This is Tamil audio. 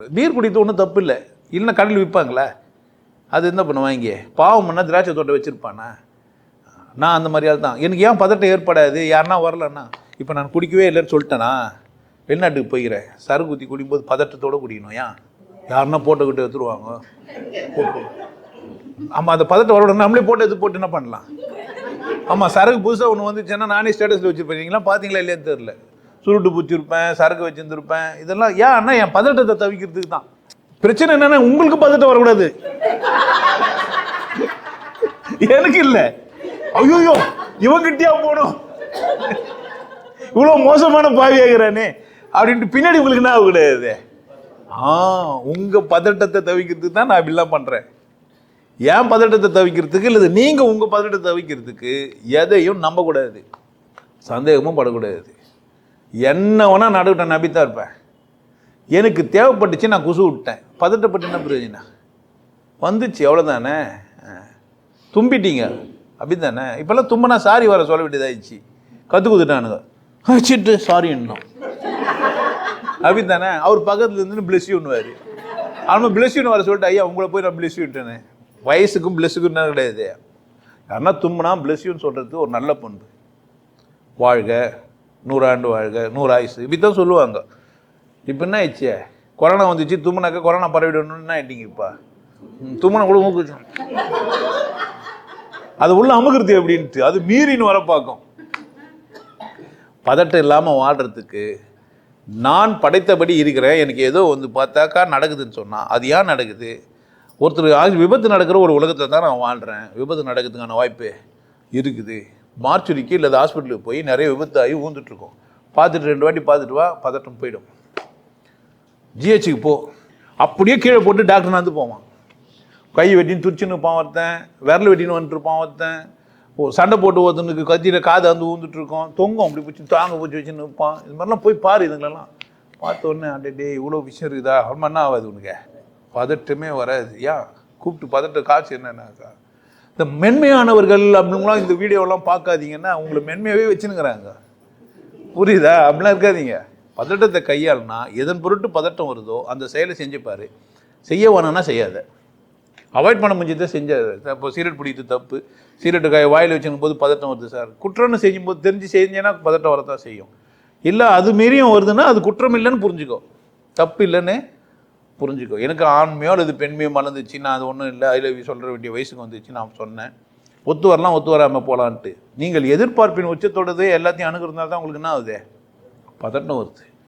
பீர் குடித்து ஒன்றும் தப்பு இல்லை, இல்லைன்னா கடையில் விற்பாங்களே, அது என்ன பண்ணுவாங்க? பாவம் பண்ணால் திராட்சை தோட்டம் வச்சுருப்பானா? நான் அந்த மாதிரியால் தான். எனக்கு ஏன் பதட்டம் ஏற்படாது? யாருன்னா வரலன்னா, இப்போ நான் குடிக்கவே இல்லைன்னு சொல்லிட்டேனா, வெளிநாட்டுக்கு போய்கிறேன், சரக்கு ஊற்றி குடிக்கும்போது பதட்டத்தோடு குடிக்கணும். ஏன்? யாருன்னா போட்டுக்கிட்டு எடுத்துருவாங்க. ஆமாம், அந்த பதட்டம் வரணும், நம்மளே போட்டு எடுத்து போட்டு என்ன பண்ணலாம்? ஆமாம், சரக்கு புதுசாக ஒன்று வந்துச்சுன்னா நானே ஸ்டேட்டஸில் வச்சுருப்பேன். நீங்களாம் பார்த்தீங்களா இல்லையான்னு தெரில. சுருட்டு பூச்சிருப்பேன், சரக்கு வச்சுருந்துருப்பேன். இதெல்லாம் ஏன்னா என் பதட்டத்தை தவிக்கிறதுக்கு தான். பிரச்சனை என்னன்னா, உங்களுக்கு பதட்டம் வரக்கூடாது, எனக்கு இல்லை. ஐயோ இவங்கிட்டயா போகணும், இவ்வளோ மோசமான பாவியாகிறானே அப்படின்ட்டு பின்னாடி உங்களுக்கு என்ன ஆகக்கூடாது. உங்க பதட்டத்தை தவிக்கிறதுக்கு தான் நான் இப்படிலாம் பண்றேன். ஏன் பதட்டத்தை தவிக்கிறதுக்கு இல்லை, நீங்க உங்க பதட்டத்தை தவிக்கிறதுக்கு எதையும் நம்பக்கூடாது, சந்தேகமும் படக்கூடாது. என்ன வேணா நடுவிட்ட நம்பித்தான் இருப்பேன். எனக்கு தேவைப்பட்டுச்சு, நான் குசு விட்டேன். பதட்டப்பட்டு என்ன பிரயோஜனம்? வந்துச்சு அவ்வளோதானே, தும்பிட்டீங்க அப்படி தானே. இப்போல்லாம் தும்பனா சாரி வர சொல்ல வேண்டியதாகிடுச்சு. கற்றுக்குதுட்டானுங்க, வச்சுட்டு சாரி இன்னும் அப்படி தானே. அவர் பக்கத்தில் இருந்து பிளஸ் யூன்னுவார். ஆனால் பிளஸ் யூன்னு வர சொல்லிட்டு, ஐயா உங்களை போய் நான் பிளஸ் யூட்டேனே. வயசுக்கும் பிளஸுக்கும் என்ன கிடையாது. யாருன்னா தும்புனா பிளஸ் யூன்னு சொல்கிறது ஒரு நல்ல பண்பு. வாழ்க, 100 ஆண்டு வாழ்க, 100 ஆயுசு, இப்படி தான் சொல்லுவாங்க. இப்போ என்ன ஆயிடுச்சு? கொரோனா வந்துச்சு, தும்முனாக்கா கொரோனா பரவிடணும்னு என்ன ஆயிட்டீங்க? இப்போ தும்முனா கூட மூக்கு அது உள்ள அமுகிறது அப்படின்ட்டு அது மீறின்னு வர பார்க்கும். பதட்டம் இல்லாமல் வாழ்கிறதுக்கு நான் படைத்தபடி இருக்கிறேன். எனக்கு ஏதோ வந்து பார்த்தாக்கா நடக்குதுன்னு சொன்னால் அது ஏன் நடக்குது? ஒருத்தர் விபத்து நடக்கிற ஒரு உலகத்தில் தான் நான் வாழ்கிறேன். விபத்து நடக்கிறதுக்கான வாய்ப்பு இருக்குது. மார்ச்சுரிக்கு இல்லை ஹாஸ்பிட்டலுக்கு போய் நிறைய விபத்து ஆகி ஊந்துட்டுருக்கோம். பார்த்துட்டு 2 வாட்டி பார்த்துட்டு வா, பதட்டம் போயிடும். ஜிஹெச்சுக்கு போ, அப்படியே கீழே போட்டு டாக்டர் நடந்து போவான். கை வெட்டின்னு துடிச்சுன்னு இருப்பான் ஒருத்தன், விரல் வெட்டின்னு வந்துட்டுருப்பான் ஒருத்தன், சண்டை போட்டு ஒருத்தனுக்கு கத்தியில் காதை வந்து ஊந்துட்டுருக்கோம், தொங்கும் அப்படி பிடிச்சி தாங்க பிடிச்சி வச்சுன்னு இருப்பான். இது மாதிரிலாம் போய் பாரு. இதுங்களெல்லாம் பார்த்த உடனே அடே இவ்வளோ விஷயம் இருக்குதா, அவ்வளோ என்ன ஆகாது உனக்கு, பதட்டமே வராது. ஏன் கூப்பிட்டு பதட்ட காட்சி என்னன்னாக்கா, இந்த மென்மையானவர்கள் அப்படிங்களாம் இந்த வீடியோலாம் பார்க்காதீங்கன்னா உங்களை மென்மையாகவே வச்சுனுங்கிறாங்க. புரியுதா? அப்படிலாம் இருக்காதீங்க. பதட்டத்தை கையாளுனா எதன் பொருட்டு பதட்டம் வருதோ அந்த செயலை செஞ்சுப்பார். செய்ய வேணும்னா செய்யாத, அவாய்ட் பண்ண முடிஞ்சதை செஞ்சாது. இப்போ சீரட் பிடிக்கிறது தப்பு, சீரட்டு வாயில் வச்சுக்கும் போது பதட்டம் வருது சார், குற்றம்னு செய்யும்போது தெரிஞ்சு செஞ்சேன்னா பதட்டம் வரத்தான் செய்யும். இல்லை அது மீறியும் வருதுன்னா அது குற்றம் இல்லைன்னு புரிஞ்சுக்கோ, தப்பு இல்லைன்னு புரிஞ்சுக்கோ. எனக்கு ஆண்மையோ அல்லது பெண்மையோ மலர்ந்துச்சு, நான் அது ஒன்றும் இல்லை, அதில் சொல்கிற வேண்டிய வயசுக்கு வந்துச்சு, நான் சொன்னேன். ஒத்து வரலாம், ஒத்து வராமல் போகலான்ட்டு. நீங்கள் எதிர்பார்ப்பின் உச்சத்தோடதே எல்லாத்தையும் அணுகிறதுனால தான் உங்களுக்கு என்ன ஆகுது? பதட்டம் வருது.